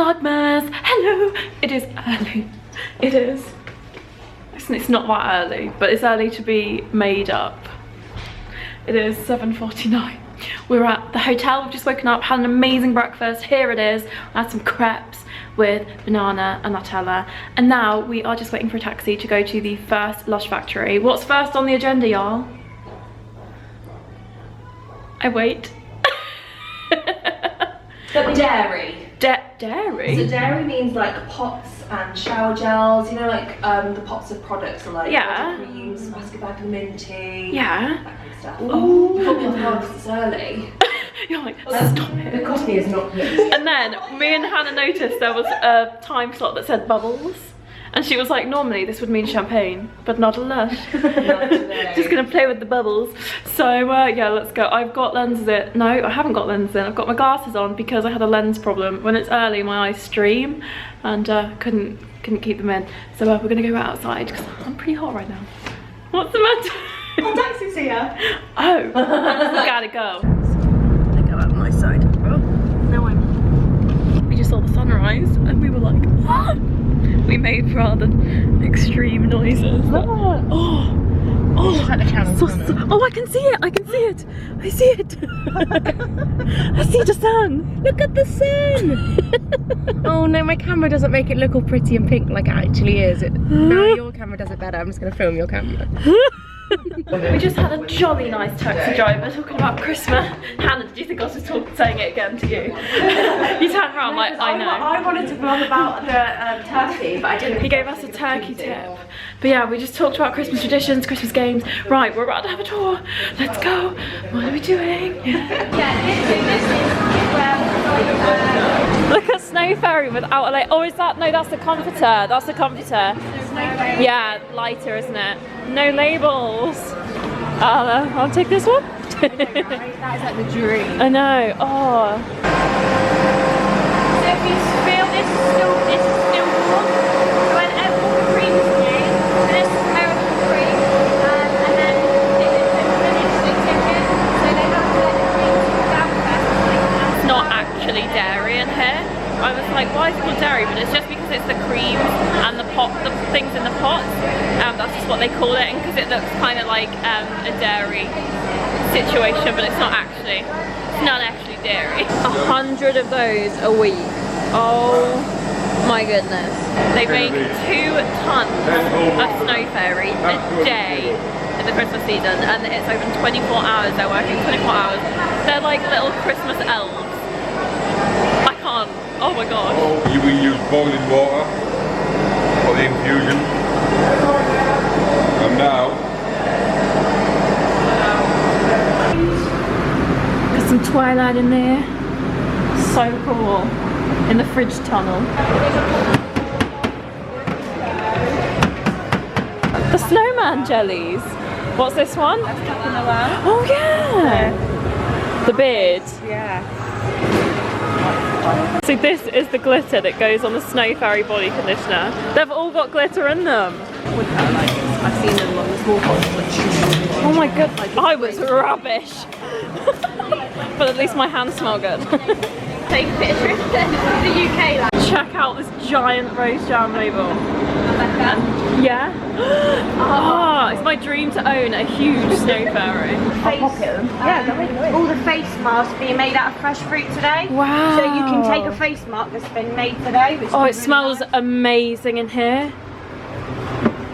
Vlogmas! Hello! It is early. It is. It's not that early, but it's early to be made up. It is 7:49. We're at the hotel. We've just woken up, had an amazing breakfast. Here it is. I had some crepes with banana and Nutella. And now we are just waiting for a taxi to go to the first Lush factory. What's first on the agenda, y'all? I wait. The dairy. Dairy? So dairy means like pots and shower gels, you know, like the pots of products are like body creams, muscovado minty, yeah, that kind of stuff. Oh, you put me off guard because it's early. You're like, stop it. The coffee is not here. And then me and Hannah noticed there was a time slot that said bubbles. And she was like, normally this would mean champagne, but not a Lush. Just gonna play with the bubbles. So yeah, let's go. I've got lenses in. No, I haven't got lenses in. I've got my glasses on because I had a lens problem. When it's early, my eyes stream and couldn't keep them in. So we're gonna go outside because I'm pretty hot right now. What's the matter? Oh, taxi's here. Oh, gotta go. I go out my side. Oh, no, we just saw the sunrise and we were like, ah! We made rather extreme noises. Oh, I can see it! I can see it! I see it! I see the sun! Look at the sun! Oh no, my camera doesn't make it look all pretty and pink like it actually is. No, your camera does it better. I'm just going to film your camera. We just had a jolly nice taxi driver talking about Christmas. Hannah, did you think I was just saying it again to you? You turned around like, I know. I wanted to vlog about the turkey, but I didn't. He gave us a turkey tip. But yeah, we just talked about Christmas traditions, Christmas games. Right, we're about to have a tour. Let's go. What are we doing? Look at Snow Fairy without a light. Oh, is that? No, that's the comforter. That's the comforter. Yeah, lighter, isn't it? No labels. I'll take this one. That is like the dream. I know. Oh. So if you feel this is still warm, when all the cream is in, this is American cream, and then it's a ticket, so they have to let the cream cool down first. It's not actually dairy in here. I was like, why is it called dairy? But it's just because it's the cream and the things in the pots. That's just what they call it, and because it looks kind of like a dairy situation, but it's not actually. It's not actually dairy. 100 of those a week. Oh my goodness. They make 2 tons of Snow Fairy a day in the Christmas season, and it's over 24 hours. They're working 24 hours. They're like little Christmas elves. I can't. Oh my gosh. Oh, you will use boiling water for the infusion. And now, got some twilight in there. So cool. In the fridge tunnel. The snowman jellies. What's this one? Oh yeah. The beard. Yeah. So this is the glitter that goes on the Snow Fairy body conditioner. They've all got glitter in them. I've seen them on the small pots. Oh my god, I was rubbish. But at least my hands smell good. Take a picture of the UK like. Check out this giant rose jam label. Yeah? Oh, it's my dream to own a huge Snow Fairy. All the face masks being made out of fresh fruit today. Wow. So you can take a face mask that's been made today. Oh, it smells amazing in here.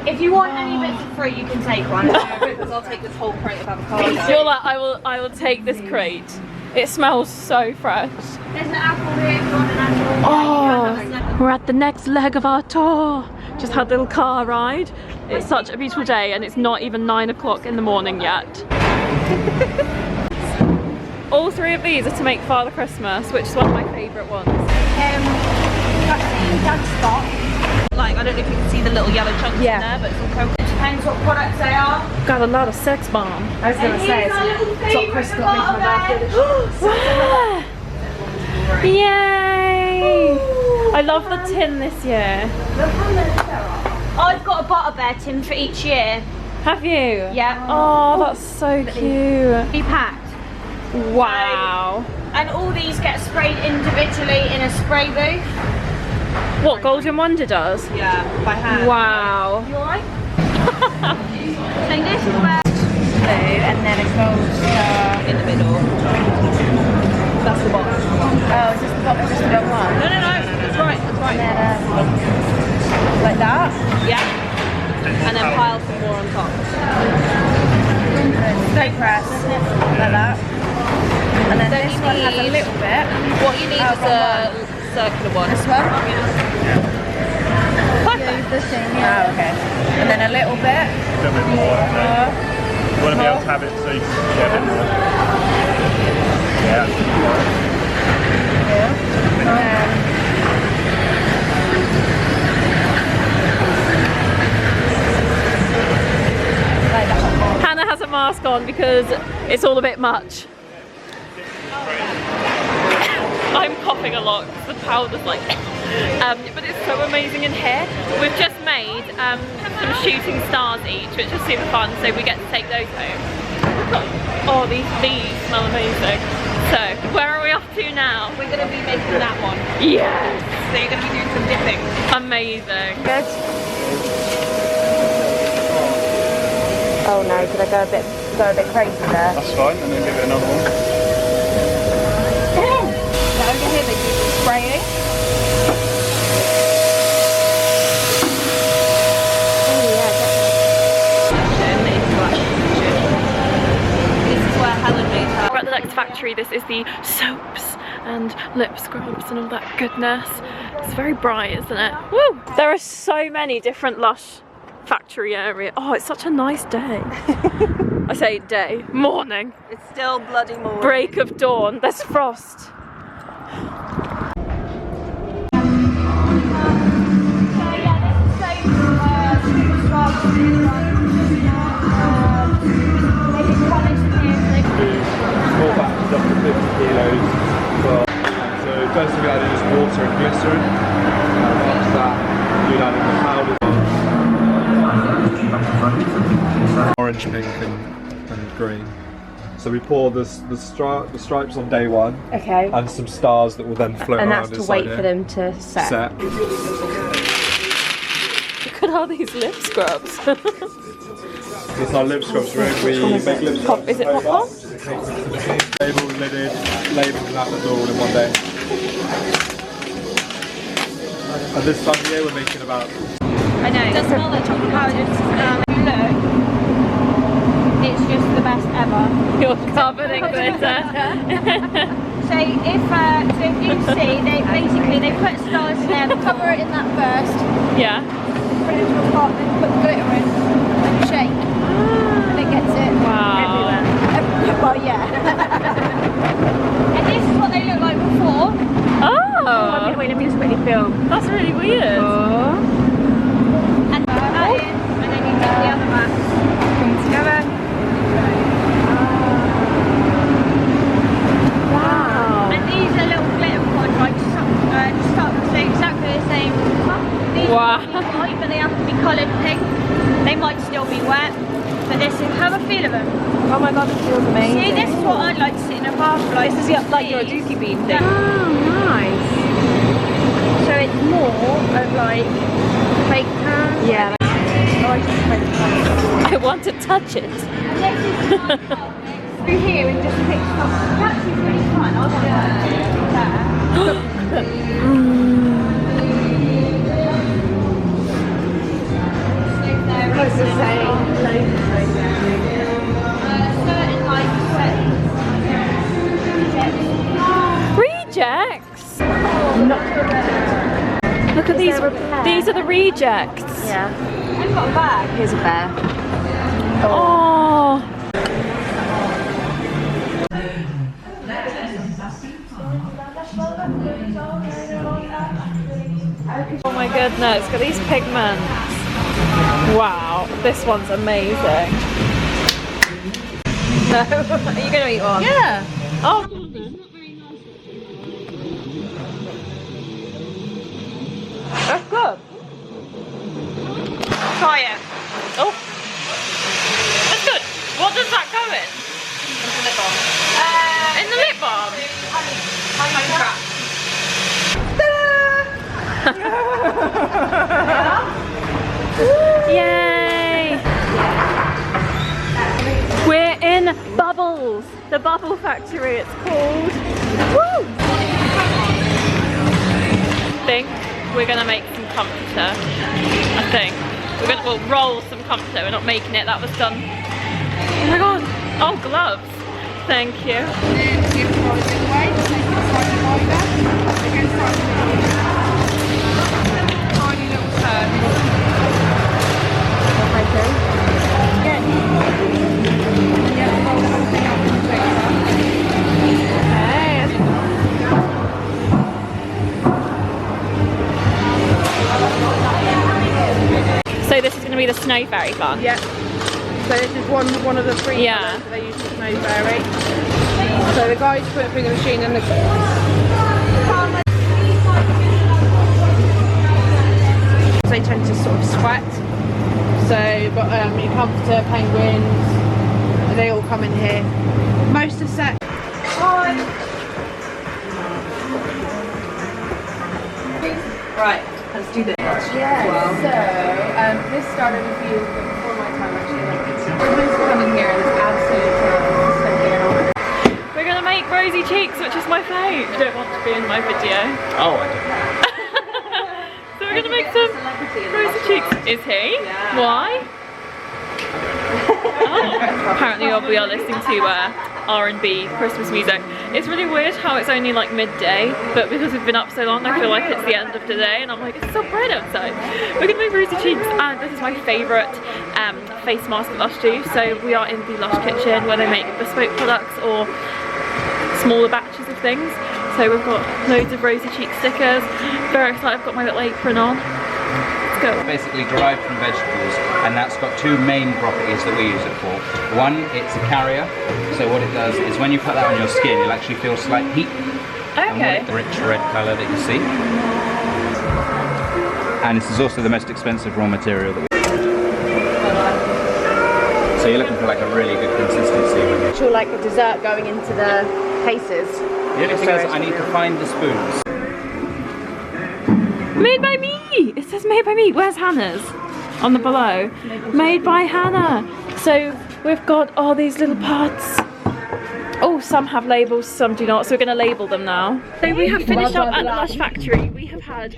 If you want any bits for free, you can take one. Because I'll take this whole crate of avocado. You're like, I will take this crate. It smells so fresh. There's an apple here if you want an apple. Oh, we're at the next leg of our tour. Just had a little car ride. It's such a beautiful day and it's not even 9 o'clock in the morning yet. All 3 of these are to make Father Christmas, which is one of my favourite ones. Like, I don't know if you can see the little yellow chunks in there, but it's all coated. It depends what products they are. Got a lot of sex bomb. I was going to say, it's what Chris got me for my birthday. Yay! I love the tin this year. I've got a butter bear tin for each year. Have you? Yeah. Oh, that's so cute. Be packed. Wow. And all these get sprayed individually in a spray booth. What, Golden Wonder does? Yeah, by hand. Wow. You alright? So this is where Blue, and then a gold star In the middle. That's the box. Oh, is this the box just the wrong one? No, that's right, that's right. And then like that. Yeah. And then pile some more on top. Straight press, like that. And then this one has a little bit. What you need is a circular one. This one? Perfect. This thing, yeah. Oh, okay. And then a little bit. A little bit more. You want to be able to have it so you can get a bit more. Yeah. And then like that. Hannah has a mask on because it's all a bit much. I'm coughing a lot because the powder's like but it's so amazing in here. We've just made some shooting stars each, which is super fun, so we get to take those home. Oh, these bees smell amazing. So, where are we off to now? We're going to be making that one. Yes! So you're going to be doing some dipping. Amazing. Good. Oh no, did I go a bit crazy there? That's fine, and then give it another one. Over here they do some spraying. This is where Helen made her. We're at the next factory. This is the soaps and lip scrubs and all that goodness. It's very bright, isn't it? Woo! There are so many different Lush factory areas. Oh, it's such a nice day. I say day, morning. It's still bloody morning. Break of dawn. There's frost. Small batches up to 50 kilos. So first thing we add is water and glycerin. After that, you add in the powder. Orange, pink and green. So we pour the stripes on day one. Okay. And some stars that will then float And around that's to inside wait here. for them to set. Look at all these lip scrubs. This is our lip scrubs room. We make lip scrubs. Is it popcorn? Label, lidded, labelled and that's all in one day. And this time of year we're making about... I know. It does smell like chocolate powder. Look, it's just the best ever. You're covered in glitter. So if you see, they put stars in there, cover it in that first, Yeah. put it into a pot, then put the glitter in, and shake, and it gets it Wow. everywhere. Well, yeah. And this is what they look like before. Oh, Wait, let me just quickly film. that's really weird. And put that in, and then you get the other back. Bring it together. Wow. And these are little glitter pods, like exactly the same. These Wow. are white, but they have to be coloured pink. They might still be wet, but this is, have a feel of them. Oh my god, it feels amazing. See, this is what I'd like to sit in a bath like. This is like your dookie beam thing. Oh, nice. So it's more of like fake tan. Yeah. I want to touch it. And this is my job through here and just pick stuff. It's actually really fun. I want to What's the saying? certain like Rejects. Look at these. These are the rejects. Yeah. I've got a bag. Here's a bear. Oh. Oh my goodness, look at these pigments. Wow, this one's amazing. No, are you going to eat one? Yeah. Oh. That's good. Try it. Oh. That's good. What does that go in? In the lip balm. Honey crap. Yay! We're in Bubbles, the Bubble Factory it's called. Woo! I think we're gonna make some comforter. I think. We're gonna roll some comforter, we're not making it, that was done. Oh my god! Oh, gloves! Thank you. Tiny little turn. So this is going to be the snow fairy fun? Yeah. So this is one of the three Yeah. that they use for snow fairy. So the guys put it through the machine and they tend to sort of sweat. So, but your comforter, penguins, they all come in here. Most are set. Right, let's do this. Yeah. So this started a few before my time actually. Everyone's coming here and there's absolutely nothing. We're going to make rosy cheeks, which is my fave. You don't want to be in my video. Oh, I don't. So we're going to make some rosy cheeks. Is he? Yeah. Why? Oh. Apparently we are listening to R&B Christmas music. It's really weird how it's only like midday, but because we've been up so long I feel like it's the end of the day and I'm like, it's so bright outside. We're going to make rosy cheeks and this is my favourite face mask that Lush do. So we are in the Lush kitchen where they make bespoke products or smaller batches of things. So we've got loads of rosy cheek stickers. Very excited, I've got my little apron on. Let's go. Basically derived from vegetables, and that's got two main properties that we use it for. One, it's a carrier, so what it does is when you put that on your skin you'll actually feel slight heat. Okay. And the rich red colour that you see. And this is also the most expensive raw material that we so you're looking for like a really good consistency when you Actual like a dessert going into the cases. the only thing is I need to find the spoons. Made by me! It says made by me. Where's Hannah's? On the below. Made by Hannah. So we've got all these little pots. Oh, some have labels, some do not. So we're going to label them now. So we have finished up at the Lush factory. We have had,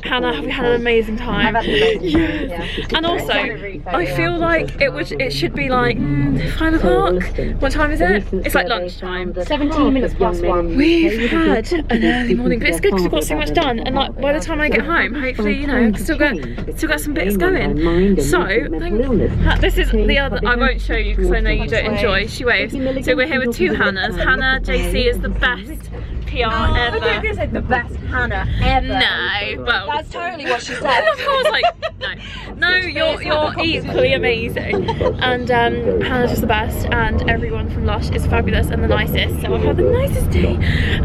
Hannah, have we had an amazing time? I've had an amazing time, Yeah. And also, I feel like it should be like 5 o'clock. What time is it? It's like lunchtime. 17 minutes plus one. We've had an early morning, but it's good because we've got so much done. And like by the time I get home, hopefully, you know, still got some bits going. So this is the other. I won't show you because I know you don't enjoy. She waves. So we're here with two Hannahs. Hannah JC is the best PR ever. I think said the best Hannah ever. No, well That's totally what she said. I was like, no, you're equally amazing. And Hannah's just the best, and everyone from Lush is fabulous and the nicest. So I've had the nicest day,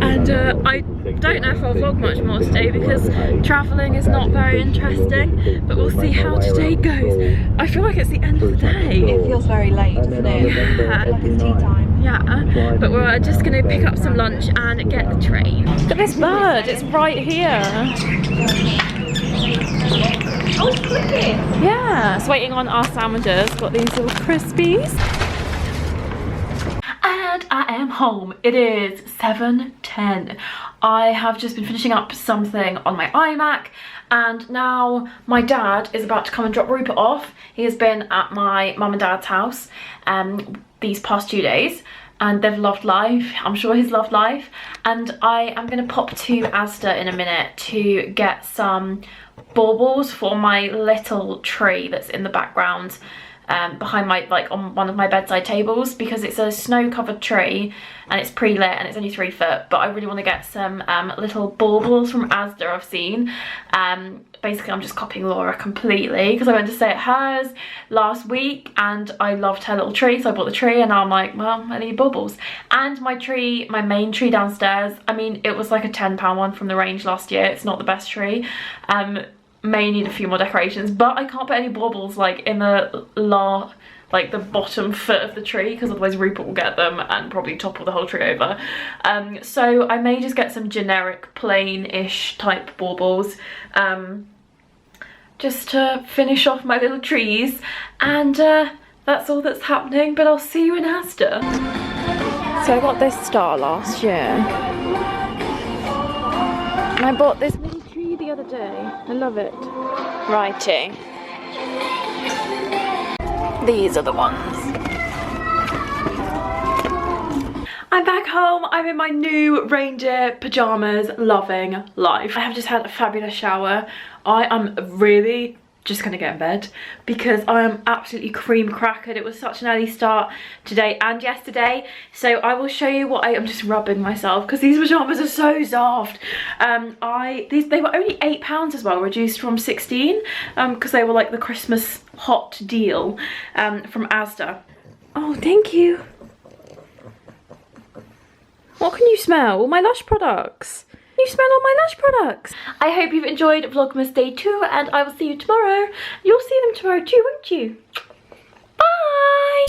and I don't know if I'll vlog much more today because travelling is not very interesting. But we'll see how today goes. I feel like it's the end of the day. It feels very late, doesn't it? Yeah. Like it's tea time. Yeah, but we're just going to pick up some lunch and get the train. Look at this bird, it's right here. Oh, flippy! Yeah, it's waiting on our sandwiches. Got these little crispies. And I am home. It is 7:10. I have just been finishing up something on my iMac and now my dad is about to come and drop Rupert off. He has been at my mum and dad's house these past 2 days and they've loved life. I'm sure he's loved life. And I am going to pop to Asda in a minute to get some baubles for my little tree that's in the background behind my, like on one of my bedside tables, because it's a snow covered tree and it's pre-lit and it's only 3 foot, but I really want to get some little baubles from Asda I've seen. Basically I'm just copying Laura completely because I went to stay at hers last week and I loved her little tree, so I bought the tree and now I'm like, well, I need baubles. And my tree, my main tree downstairs, I mean it was like a £10 one from the range last year. It's not the best tree. May need a few more decorations, but I can't put any baubles like in the like the bottom foot of the tree because otherwise Rupert will get them and probably topple the whole tree over. So I may just get some generic plain-ish type baubles. just to finish off my little trees, and that's all that's happening, but I'll see you in Asda. So I got this star last year, and I bought this mini tree the other day. I love it. Righty. These are the ones. I'm back home. I'm in my new reindeer pajamas, loving life. I have just had a fabulous shower. I am really just gonna get in bed because I am absolutely cream crackered. It was such an early start today and yesterday, so I will show you what I'm just rubbing myself because these pajamas are so soft. They were only £8 as well, reduced from 16 because they were like the Christmas hot deal from Asda. Oh, thank you. What can you smell? All my Lush products. You smell all my Lush products. I hope you've enjoyed Vlogmas Day 2, and I will see you tomorrow. You'll see them tomorrow too, won't you? Bye!